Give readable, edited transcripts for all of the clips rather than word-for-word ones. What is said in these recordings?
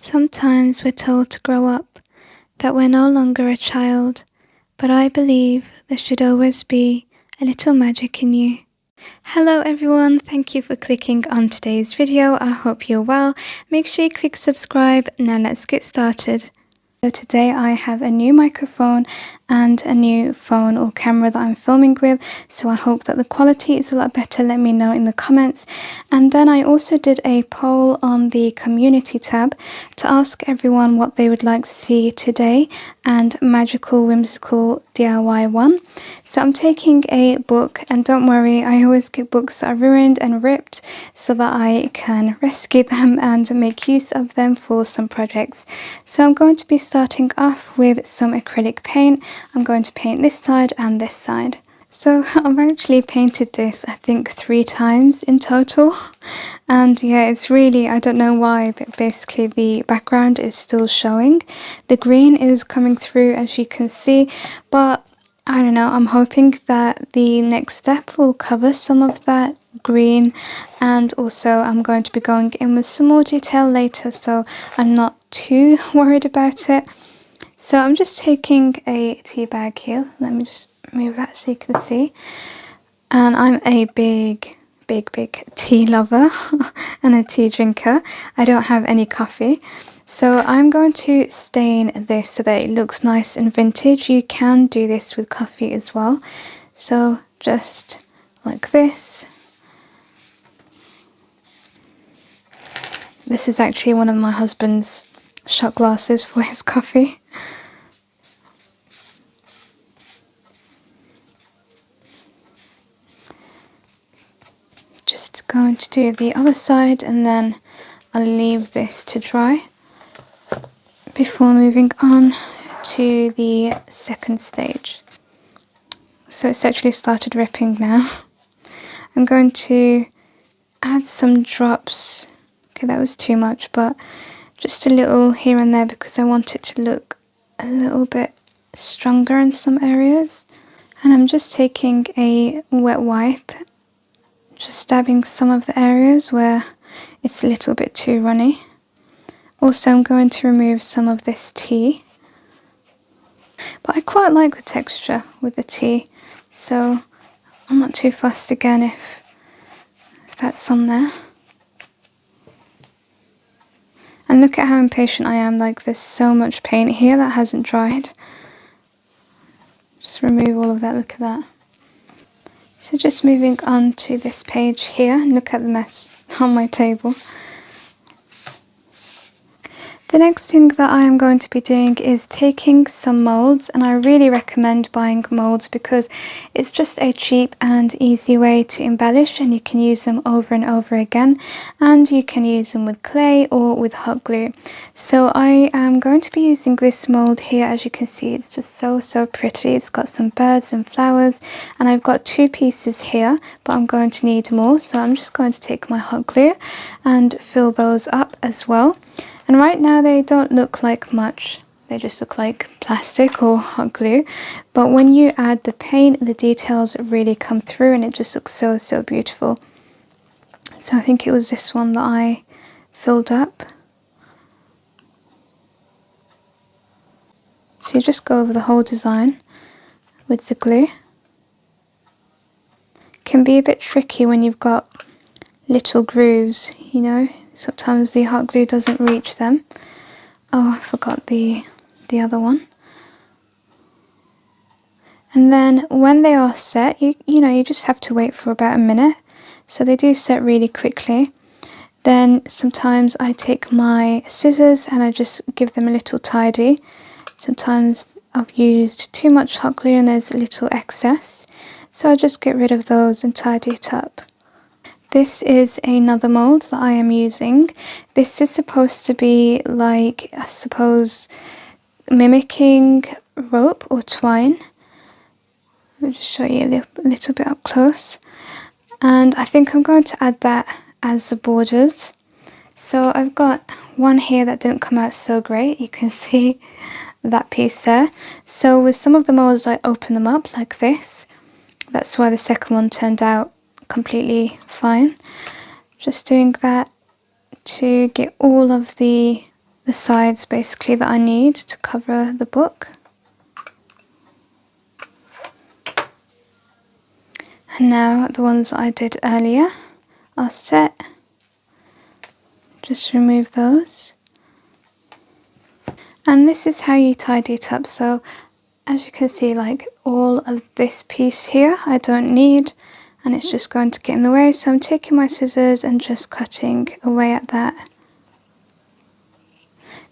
Sometimes we're told to grow up, that we're no longer a child, but I believe there should always be a little magic in you. Hello everyone, thank you for clicking on today's video. I hope you're well. Make sure you click subscribe. Now let's get started. So today I have a new microphone and a new phone or camera that I'm filming with, so I hope that the quality is a lot better. Let me know in the comments. And then I also did a poll on the community tab to ask everyone what they would like to see today, and magical whimsical DIY one. So I'm taking a book, and don't worry, I always get books that are ruined and ripped so that I can rescue them and make use of them for some projects. So I'm going to be starting off with some acrylic paint. I'm going to paint this side and this side. So I've actually painted this I think 3 times in total, and yeah, it's really, I don't know why, but basically the background is still showing. The green is coming through, as you can see, but I don't know, I'm hoping that the next step will cover some of that green, and also I'm going to be going in with some more detail later, so I'm not too worried about it. So I'm just taking a tea bag here. Let me just move that so you can see. And I'm a big tea lover and a tea drinker. I don't have any coffee. So I'm going to stain this so that it looks nice and vintage. You can do this with coffee as well. So just like this. This is actually one of my husband's shot glasses for his coffee. Just going to do the other side, and then I'll leave this to dry before moving on to the second stage. So it's actually started ripping now. I'm going to add some drops. Okay, that was too much, but just a little here and there because I want it to look a little bit stronger in some areas. And I'm just taking a wet wipe, just dabbing some of the areas where it's a little bit too runny. Also, I'm going to remove some of this tea, but I quite like the texture with the tea, so I'm not too fussed again if that's on there. And look at how impatient I am, like there's so much paint here that hasn't dried. Just remove all of that, look at that. So just moving on to this page here, look at the mess on my table. The next thing that I am going to be doing is taking some molds, and I really recommend buying molds because it's just a cheap and easy way to embellish, and you can use them over and over again, and you can use them with clay or with hot glue. So I am going to be using this mold here. As you can see, it's just so pretty. It's got some birds and flowers, and I've got 2 pieces here, but I'm going to need more, so I'm just going to take my hot glue and fill those up as well. And right now they don't look like much, they just look like plastic or hot glue, but when you add the paint, the details really come through and it just looks so beautiful. So I think it was this one that I filled up. So you just go over the whole design with the glue. It can be a bit tricky when you've got little grooves, you know. Sometimes the hot glue doesn't reach them. Oh, I forgot the other one. And then when they are set, you know, you just have to wait for about a minute. So they do set really quickly. Then sometimes I take my scissors and I just give them a little tidy. Sometimes I've used too much hot glue and there's a little excess. So I just get rid of those and tidy it up. This is another mold that I am using. This is supposed to be like, I suppose, mimicking rope or twine. I'll just show you a little bit up close. And I think I'm going to add that as the borders. So I've got one here that didn't come out so great. You can see that piece there. So with some of the molds I open them up like this. That's why the second one turned out completely fine. Just doing that to get all of the the sides basically that I need to cover the book. And now the ones I did earlier are set. Just remove those. And this is how you tidy it up. So as you can see, like all of this piece here I don't need, and it's just going to get in the way. So I'm taking my scissors and just cutting away at that.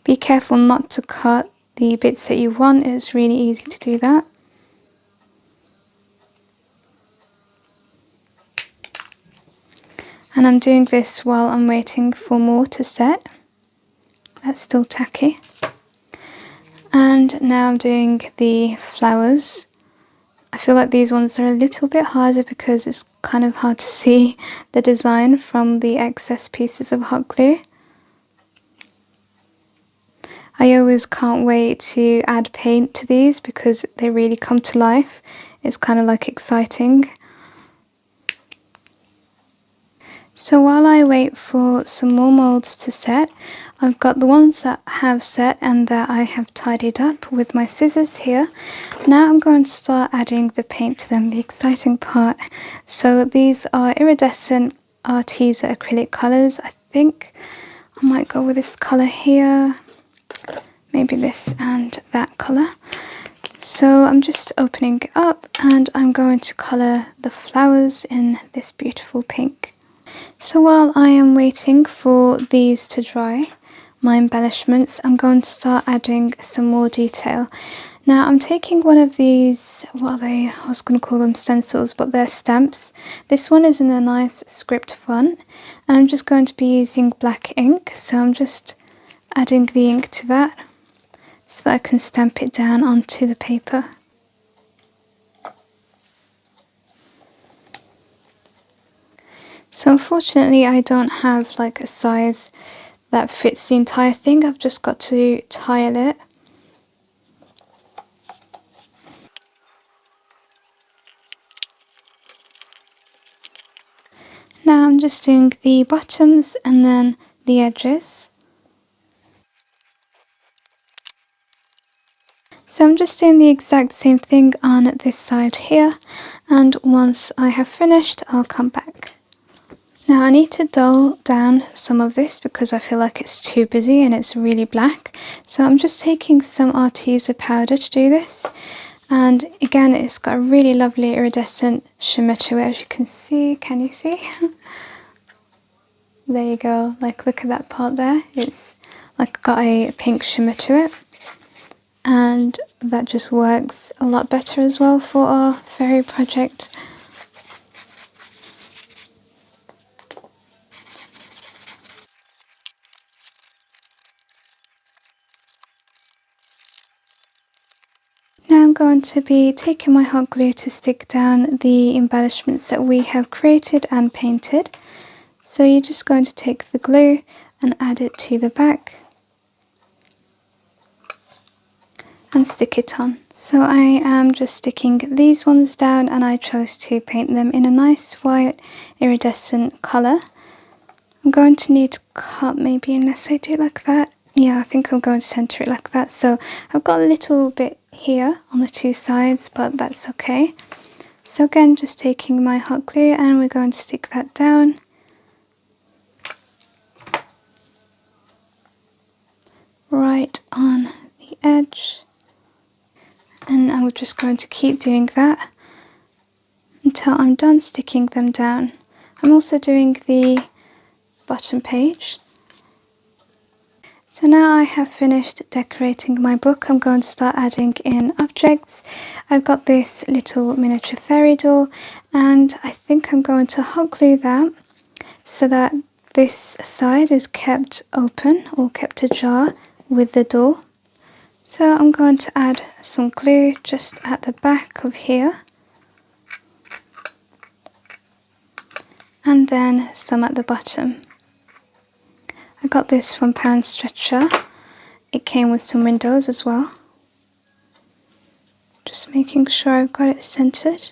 Be careful not to cut the bits that you want. It's really easy to do that. And I'm doing this while I'm waiting for more to set. That's still tacky. And now I'm doing the flowers. I feel like these ones are a little bit harder because it's kind of hard to see the design from the excess pieces of hot glue. I always can't wait to add paint to these because they really come to life. It's kind of like exciting. So while I wait for some more molds to set, I've got the ones that have set and that I have tidied up with my scissors here. Now I'm going to start adding the paint to them, the exciting part. So these are iridescent Arteza acrylic colours. I think I might go with this colour here, maybe this and that colour. So I'm just opening it up and I'm going to colour the flowers in this beautiful pink. So while I am waiting for these to dry, my embellishments, I'm going to start adding some more detail. Now I'm taking one of these, what are they? I was going to call them stencils, but they're stamps. This one is in a nice script font, and I'm just going to be using black ink. So I'm just adding the ink to that so that I can stamp it down onto the paper. So unfortunately I don't have like a size that fits the entire thing. I've just got to tile it. Now I'm just doing the bottoms and then the edges. So I'm just doing the exact same thing on this side here, and once I have finished I'll come back. Now I need to dull down some of this because I feel like it's too busy and it's really black. So I'm just taking some Arteza powder to do this. And again, it's got a really lovely iridescent shimmer to it, as you can see. Can you see? There you go. Like, look at that part there. It's like got a pink shimmer to it. And that just works a lot better as well for our fairy project. Now I'm going to be taking my hot glue to stick down the embellishments that we have created and painted. So you're just going to take the glue and add it to the back and stick it on. So I am just sticking these ones down, and I chose to paint them in a nice white iridescent colour. I'm going to need to cut maybe, unless I do it like that. Yeah, I think I'm going to centre it like that. So I've got a little bit here on the two sides, but that's okay. So again, just taking my hot glue and we're going to stick that down. Right on the edge. And I'm just going to keep doing that until I'm done sticking them down. I'm also doing the bottom page. So now I have finished decorating my book. I'm going to start adding in objects. I've got this little miniature fairy doll, and I think I'm going to hot glue that so that this side is kept open or kept ajar with the door. So I'm going to add some glue just at the back of here, and then some at the bottom. I got this from Pound Stretcher. It came with some windows as well. Just making sure I've got it centered.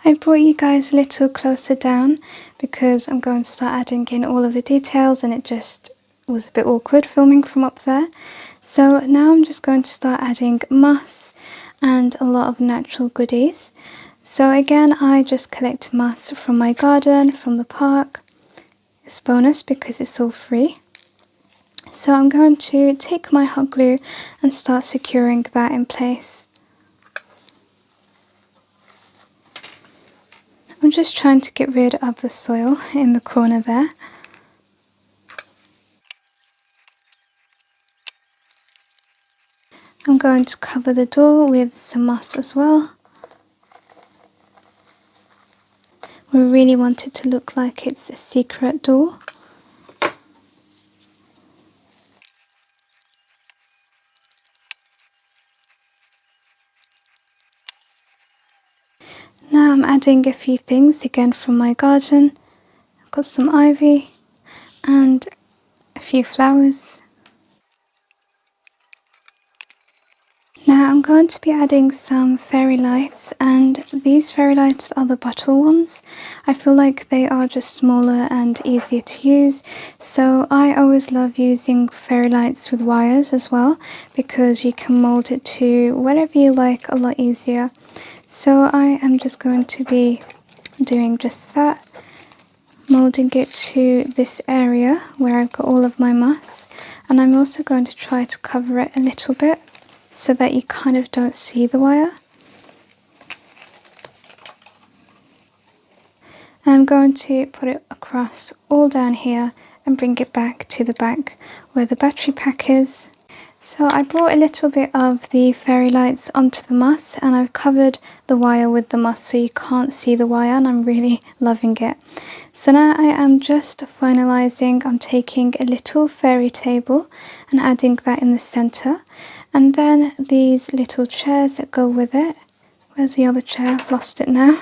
I brought you guys a little closer down because I'm going to start adding in all of the details, and it just was a bit awkward filming from up there. So now I'm just going to start adding moss and a lot of natural goodies. So again, I just collect moss from my garden, from the park. It's bonus because it's all free. So I'm going to take my hot glue and start securing that in place. I'm just trying to get rid of the soil in the corner there. I'm going to cover the door with some moss as well. We really want it to look like it's a secret door. Now I'm adding a few things again from my garden. I've got some ivy and a few flowers. Now I'm going to be adding some fairy lights, and these fairy lights are the bottle ones. I feel like they are just smaller and easier to use, so I always love using fairy lights with wires as well, because you can mold it to whatever you like a lot easier. So I am just going to be doing just that, molding it to this area where I've got all of my moss, and I'm also going to try to cover it a little bit so that you kind of don't see the wire. And I'm going to put it across all down here and bring it back to the back where the battery pack is. So I brought a little bit of the fairy lights onto the moss, and I've covered the wire with the moss so you can't see the wire, and I'm really loving it. So now I am just finalising. I'm taking a little fairy table and adding that in the centre, and then these little chairs that go with it. Where's the other chair? I've lost it now.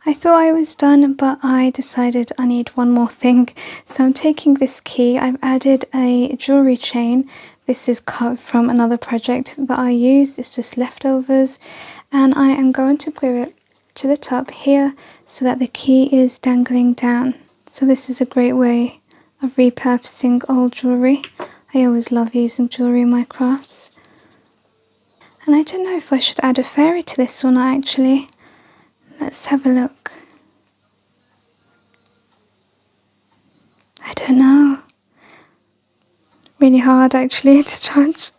I thought I was done, but I decided I need one more thing. So I'm taking this key. I've added a jewellery chain. This is cut from another project that I used. It's just leftovers. And I am going to glue it to the top here so that the key is dangling down. So this is a great way of repurposing old jewellery. I always love using jewellery in my crafts. And I don't know if I should add a fairy to this one actually. Let's have a look. I don't know. Really hard actually to judge.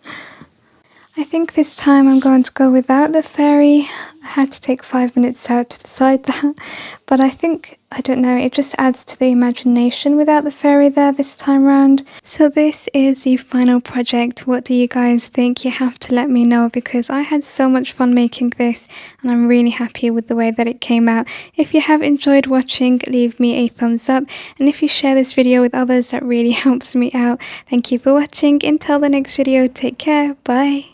I think this time I'm going to go without the fairy. I had to take 5 minutes out to decide that, but I think, I don't know, it just adds to the imagination without the fairy there this time round. So this is the final project. What do you guys think? You have to let me know, because I had so much fun making this and I'm really happy with the way that it came out. If you have enjoyed watching, leave me a thumbs up, and if you share this video with others, that really helps me out. Thank you for watching. Until the next video, take care. Bye.